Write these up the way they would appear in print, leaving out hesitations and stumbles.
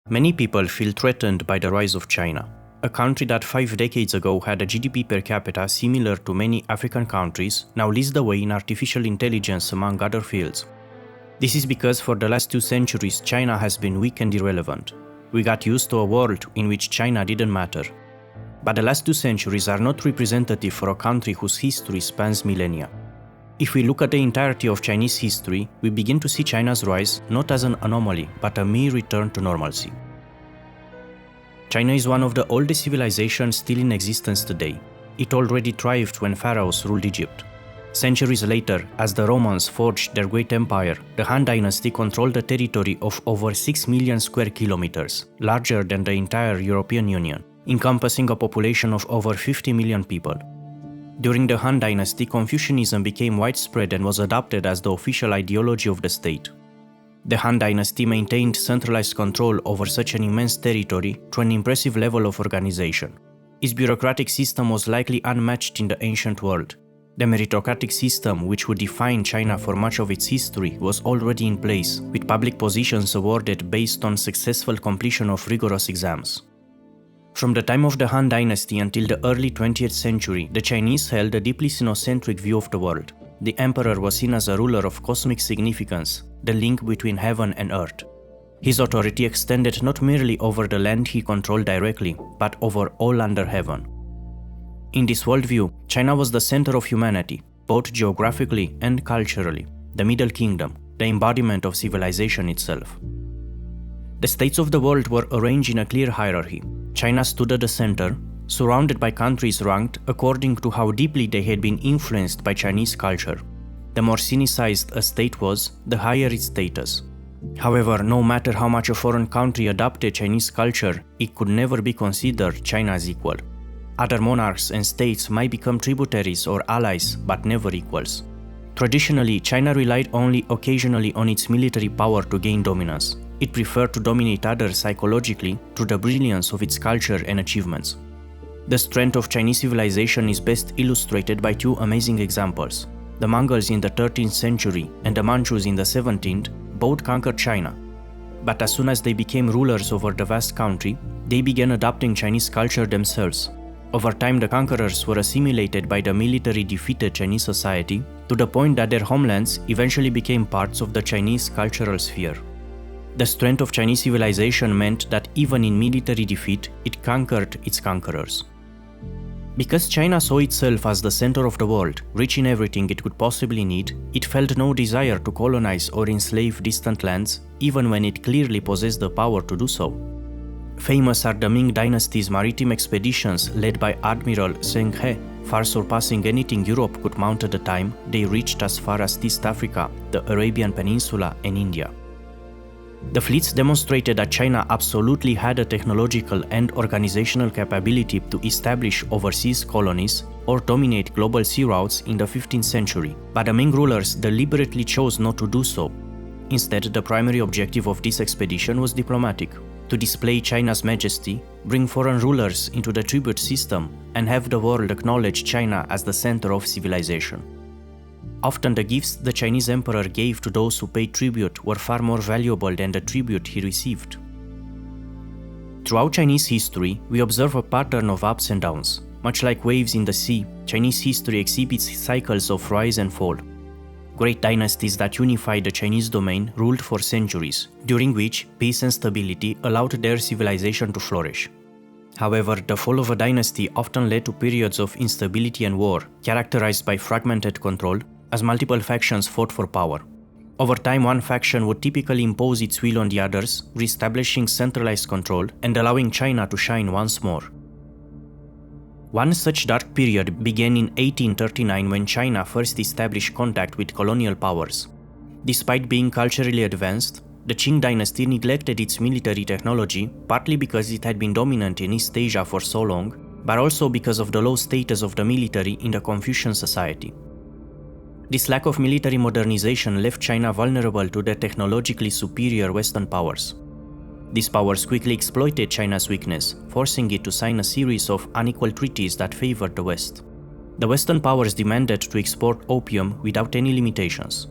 Many people feel threatened by the rise of China, a country that 5 decades ago had a GDP per capita similar to many African countries now leads the way in artificial intelligence among other fields. This is because for the last 2 centuries China has been weak and irrelevant. We got used to a world in which China didn't matter. But the last 2 centuries are not representative for a country whose history spans millennia. If we look at the entirety of Chinese history, we begin to see China's rise not as an anomaly, but a mere return to normalcy. China is one of the oldest civilizations still in existence today. It already thrived when pharaohs ruled Egypt. Centuries later, as the Romans forged their great empire, the Han Dynasty controlled a territory of over 6 million square kilometers, larger than the entire European Union, encompassing a population of over 50 million people. During the Han Dynasty, Confucianism became widespread and was adopted as the official ideology of the state. The Han Dynasty maintained centralized control over such an immense territory to an impressive level of organization. Its bureaucratic system was likely unmatched in the ancient world. The meritocratic system, which would define China for much of its history, was already in place, with public positions awarded based on successful completion of rigorous exams. From the time of the Han Dynasty until the early 20th century, the Chinese held a deeply sinocentric view of the world. The emperor was seen as a ruler of cosmic significance, the link between heaven and earth. His authority extended not merely over the land he controlled directly, but over all under heaven. In this worldview, China was the center of humanity, both geographically and culturally, the Middle Kingdom, the embodiment of civilization itself. The states of the world were arranged in a clear hierarchy. China stood at the center, surrounded by countries ranked according to how deeply they had been influenced by Chinese culture. The more Sinicized a state was, the higher its status. However, no matter how much a foreign country adopted Chinese culture, it could never be considered China's equal. Other monarchs and states might become tributaries or allies, but never equals. Traditionally, China relied only occasionally on its military power to gain dominance. It preferred to dominate others psychologically through the brilliance of its culture and achievements. The strength of Chinese civilization is best illustrated by 2 amazing examples. The Mongols in the 13th century and the Manchus in the 17th both conquered China. But as soon as they became rulers over the vast country, they began adopting Chinese culture themselves. Over time, the conquerors were assimilated by the military defeated Chinese society to the point that their homelands eventually became parts of the Chinese cultural sphere. The strength of Chinese civilization meant that even in military defeat, it conquered its conquerors. Because China saw itself as the center of the world, rich in everything it could possibly need, it felt no desire to colonize or enslave distant lands, even when it clearly possessed the power to do so. Famous are the Ming Dynasty's maritime expeditions led by Admiral Zheng He, far surpassing anything Europe could mount at the time. They reached as far as East Africa, the Arabian Peninsula, and India. The fleets demonstrated that China absolutely had a technological and organizational capability to establish overseas colonies or dominate global sea routes in the 15th century, but the Ming rulers deliberately chose not to do so. Instead, the primary objective of this expedition was diplomatic: to display China's majesty, bring foreign rulers into the tribute system, and have the world acknowledge China as the center of civilization. Often the gifts the Chinese emperor gave to those who paid tribute were far more valuable than the tribute he received. Throughout Chinese history, we observe a pattern of ups and downs. Much like waves in the sea, Chinese history exhibits cycles of rise and fall. Great dynasties that unified the Chinese domain ruled for centuries, during which peace and stability allowed their civilization to flourish. However, the fall of a dynasty often led to periods of instability and war, characterized by fragmented control, as multiple factions fought for power. Over time, one faction would typically impose its will on the others, reestablishing centralized control and allowing China to shine once more. One such dark period began in 1839 when China first established contact with colonial powers. Despite being culturally advanced, the Qing dynasty neglected its military technology, partly because it had been dominant in East Asia for so long, but also because of the low status of the military in the Confucian society. This lack of military modernization left China vulnerable to the technologically superior Western powers. These powers quickly exploited China's weakness, forcing it to sign a series of unequal treaties that favored the West. The Western powers demanded to export opium without any limitations.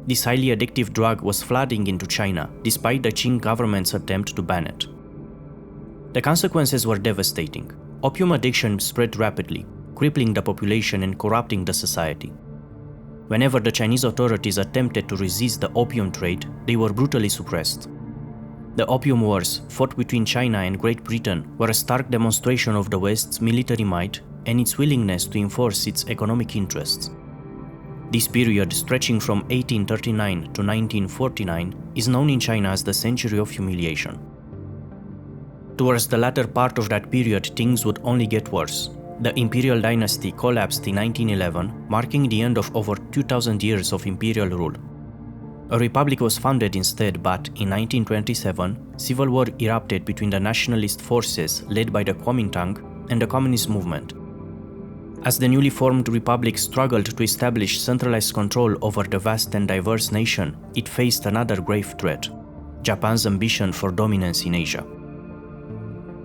This highly addictive drug was flooding into China, despite the Qing government's attempt to ban it. The consequences were devastating. Opium addiction spread rapidly, crippling the population and corrupting the society. Whenever the Chinese authorities attempted to resist the opium trade, they were brutally suppressed. The Opium Wars, fought between China and Great Britain, were a stark demonstration of the West's military might and its willingness to enforce its economic interests. This period, stretching from 1839 to 1949, is known in China as the Century of Humiliation. Towards the latter part of that period, things would only get worse. The imperial dynasty collapsed in 1911, marking the end of over 2,000 years of imperial rule. A republic was founded instead, but in 1927, civil war erupted between the nationalist forces led by the Kuomintang and the communist movement. As the newly formed republic struggled to establish centralized control over the vast and diverse nation, it faced another grave threat: Japan's ambition for dominance in Asia.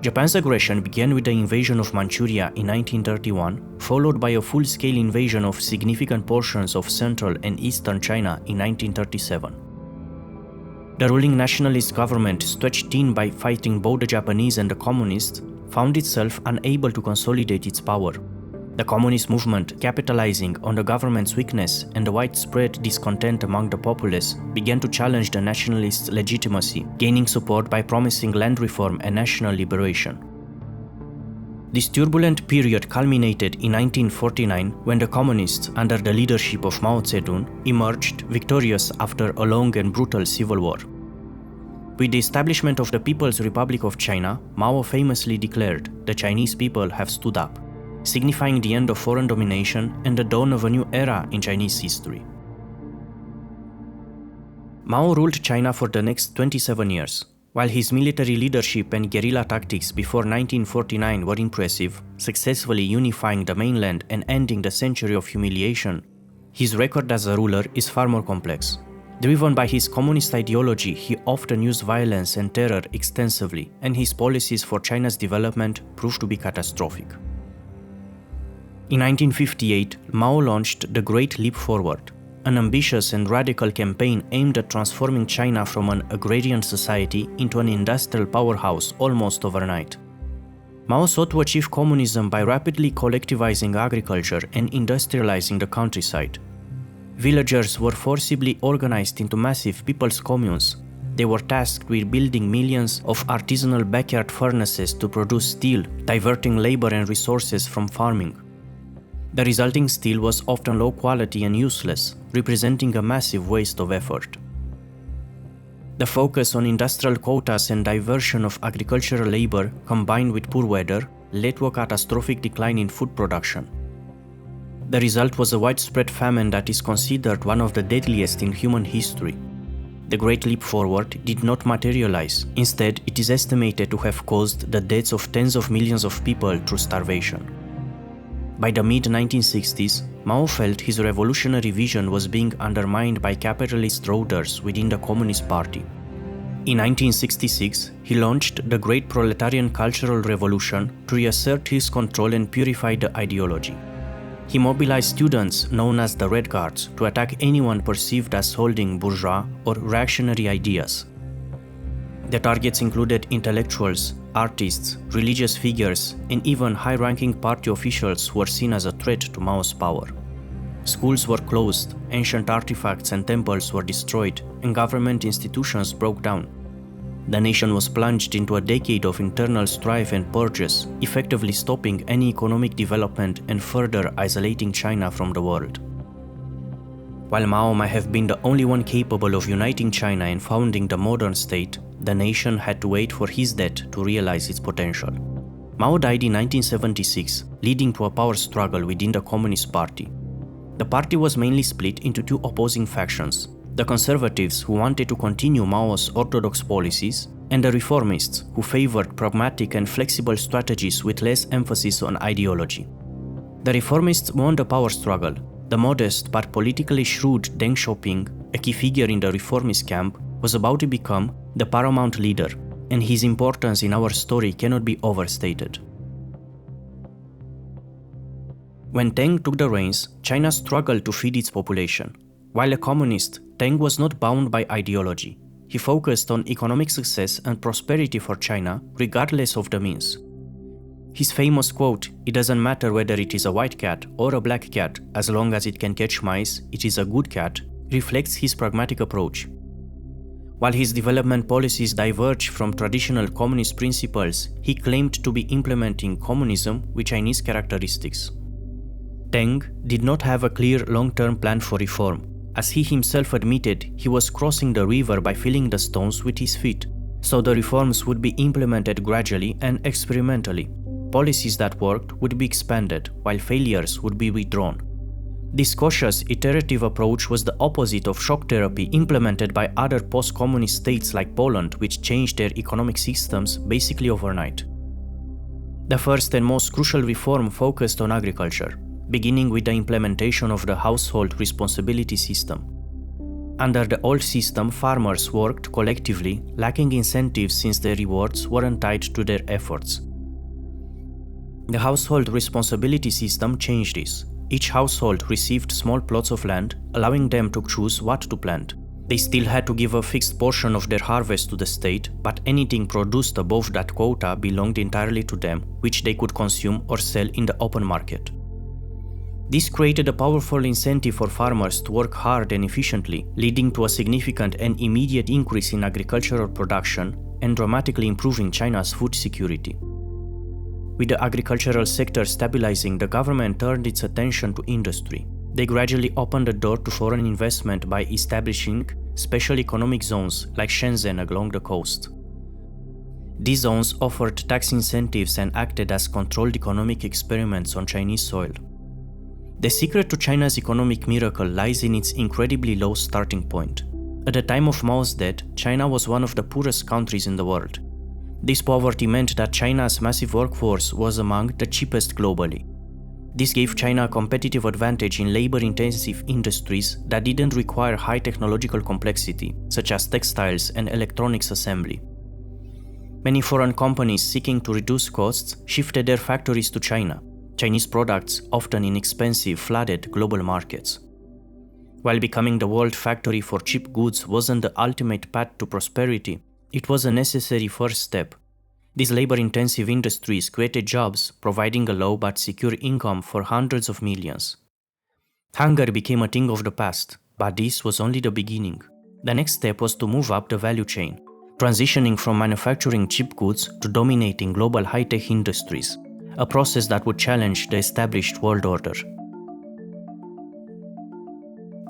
Japan's aggression began with the invasion of Manchuria in 1931, followed by a full-scale invasion of significant portions of central and eastern China in 1937. The ruling nationalist government, stretched thin by fighting both the Japanese and the communists, found itself unable to consolidate its power. The communist movement, capitalizing on the government's weakness and the widespread discontent among the populace, began to challenge the nationalists' legitimacy, gaining support by promising land reform and national liberation. This turbulent period culminated in 1949 when the communists, under the leadership of Mao Zedong, emerged victorious after a long and brutal civil war. With the establishment of the People's Republic of China, Mao famously declared, "The Chinese people have stood up," signifying the end of foreign domination and the dawn of a new era in Chinese history. Mao ruled China for the next 27 years. While his military leadership and guerrilla tactics before 1949 were impressive, successfully unifying the mainland and ending the century of humiliation, his record as a ruler is far more complex. Driven by his communist ideology, he often used violence and terror extensively, and his policies for China's development proved to be catastrophic. In 1958, Mao launched the Great Leap Forward, an ambitious and radical campaign aimed at transforming China from an agrarian society into an industrial powerhouse almost overnight. Mao sought to achieve communism by rapidly collectivizing agriculture and industrializing the countryside. Villagers were forcibly organized into massive people's communes. They were tasked with building millions of artisanal backyard furnaces to produce steel, diverting labor and resources from farming. The resulting steel was often low quality and useless, representing a massive waste of effort. The focus on industrial quotas and diversion of agricultural labor, combined with poor weather, led to a catastrophic decline in food production. The result was a widespread famine that is considered one of the deadliest in human history. The Great Leap Forward did not materialize. Instead, it is estimated to have caused the deaths of tens of millions of people through starvation. By the mid-1960s, Mao felt his revolutionary vision was being undermined by capitalist routers within the Communist Party. In 1966, he launched the Great Proletarian Cultural Revolution to reassert his control and purify the ideology. He mobilized students, known as the Red Guards, to attack anyone perceived as holding bourgeois or reactionary ideas. The targets included intellectuals, artists, religious figures, and even high-ranking party officials who were seen as a threat to Mao's power. Schools were closed, ancient artifacts and temples were destroyed, and government institutions broke down. The nation was plunged into a decade of internal strife and purges, effectively stopping any economic development and further isolating China from the world. While Mao might have been the only one capable of uniting China and founding the modern state, the nation had to wait for his death to realize its potential. Mao died in 1976, leading to a power struggle within the Communist Party. The party was mainly split into two opposing factions: the conservatives, who wanted to continue Mao's orthodox policies, and the reformists, who favored pragmatic and flexible strategies with less emphasis on ideology. The reformists won the power struggle. The modest but politically shrewd Deng, a key figure in the reformist camp, was about to become the paramount leader, and his importance in our story cannot be overstated. When Deng took the reins, China struggled to feed its population. While a communist, Deng was not bound by ideology. He focused on economic success and prosperity for China, regardless of the means. His famous quote, "It doesn't matter whether it is a white cat or a black cat, as long as it can catch mice, it is a good cat," reflects his pragmatic approach. While his development policies diverge from traditional communist principles, he claimed to be implementing communism with Chinese characteristics. Deng did not have a clear long-term plan for reform. As he himself admitted, he was crossing the river by filling the stones with his feet, so the reforms would be implemented gradually and experimentally. Policies that worked would be expanded, while failures would be withdrawn. This cautious, iterative approach was the opposite of shock therapy implemented by other post-communist states like Poland, which changed their economic systems basically overnight. The first and most crucial reform focused on agriculture, beginning with the implementation of the household responsibility system. Under the old system, farmers worked collectively, lacking incentives since their rewards weren't tied to their efforts. The household responsibility system changed this. Each household received small plots of land, allowing them to choose what to plant. They still had to give a fixed portion of their harvest to the state, but anything produced above that quota belonged entirely to them, which they could consume or sell in the open market. This created a powerful incentive for farmers to work hard and efficiently, leading to a significant and immediate increase in agricultural production and dramatically improving China's food security. With the agricultural sector stabilizing, the government turned its attention to industry. They gradually opened the door to foreign investment by establishing special economic zones like Shenzhen along the coast. These zones offered tax incentives and acted as controlled economic experiments on Chinese soil. The secret to China's economic miracle lies in its incredibly low starting point. At the time of Mao's death, China was one of the poorest countries in the world. This poverty meant that China's massive workforce was among the cheapest globally. This gave China a competitive advantage in labor-intensive industries that didn't require high technological complexity, such as textiles and electronics assembly. Many foreign companies seeking to reduce costs shifted their factories to China. Chinese products, often inexpensive, flooded global markets. While becoming the world factory for cheap goods wasn't the ultimate path to prosperity, it was a necessary first step. These labor-intensive industries created jobs, providing a low but secure income for hundreds of millions. Hunger became a thing of the past, but this was only the beginning. The next step was to move up the value chain, transitioning from manufacturing cheap goods to dominating global high-tech industries, a process that would challenge the established world order.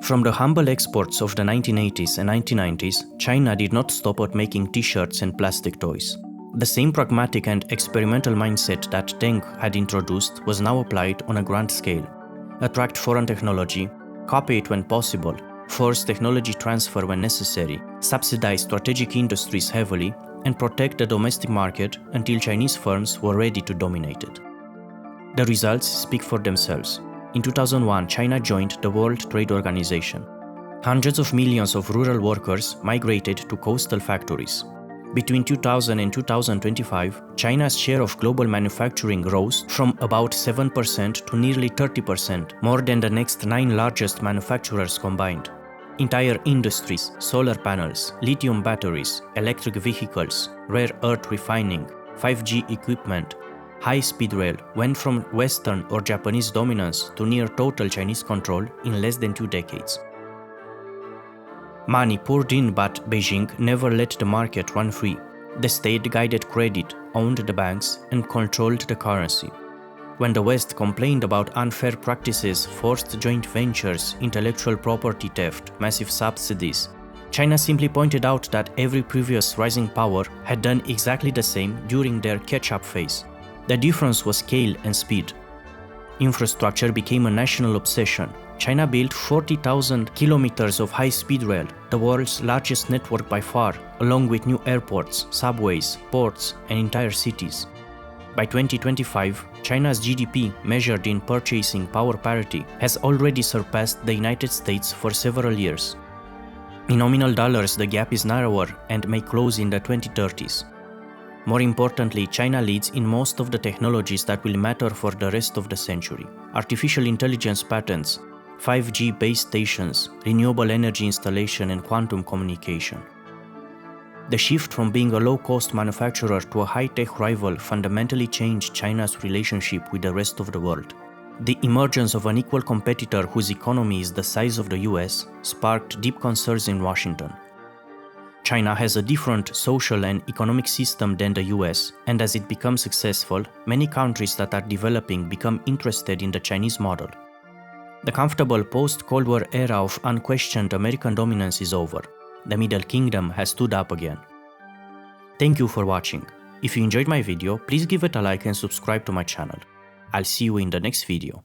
From the humble exports of the 1980s and 1990s, China did not stop at making t-shirts and plastic toys. The same pragmatic and experimental mindset that Deng had introduced was now applied on a grand scale. Attract foreign technology, copy it when possible, force technology transfer when necessary, subsidize strategic industries heavily, and protect the domestic market until Chinese firms were ready to dominate it. The results speak for themselves. In 2001, China joined the World Trade Organization. Hundreds of millions of rural workers migrated to coastal factories. Between 2000 and 2025, China's share of global manufacturing rose from about 7% to nearly 30%, more than the next 9 largest manufacturers combined. Entire industries, solar panels, lithium batteries, electric vehicles, rare earth refining, 5G equipment, high-speed rail went from Western or Japanese dominance to near total Chinese control in less than 2 decades. Money poured in, but Beijing never let the market run free. The state guided credit, owned the banks, and controlled the currency. When the West complained about unfair practices, forced joint ventures, intellectual property theft, massive subsidies, China simply pointed out that every previous rising power had done exactly the same during their catch-up phase. The difference was scale and speed. Infrastructure became a national obsession. China built 40,000 kilometers of high-speed rail, the world's largest network by far, along with new airports, subways, ports, and entire cities. By 2025, China's GDP, measured in purchasing power parity, has already surpassed the United States for several years. In nominal dollars, the gap is narrower and may close in the 2030s. More importantly, China leads in most of the technologies that will matter for the rest of the century. Artificial intelligence patents, 5G base stations, renewable energy installation and quantum communication. The shift from being a low-cost manufacturer to a high-tech rival fundamentally changed China's relationship with the rest of the world. The emergence of an equal competitor whose economy is the size of the US sparked deep concerns in Washington. China has a different social and economic system than the US, and as it becomes successful, many countries that are developing become interested in the Chinese model. The comfortable post-Cold War era of unquestioned American dominance is over. The Middle Kingdom has stood up again. Thank you for watching. If you enjoyed my video, please give it a like and subscribe to my channel. I'll see you in the next video.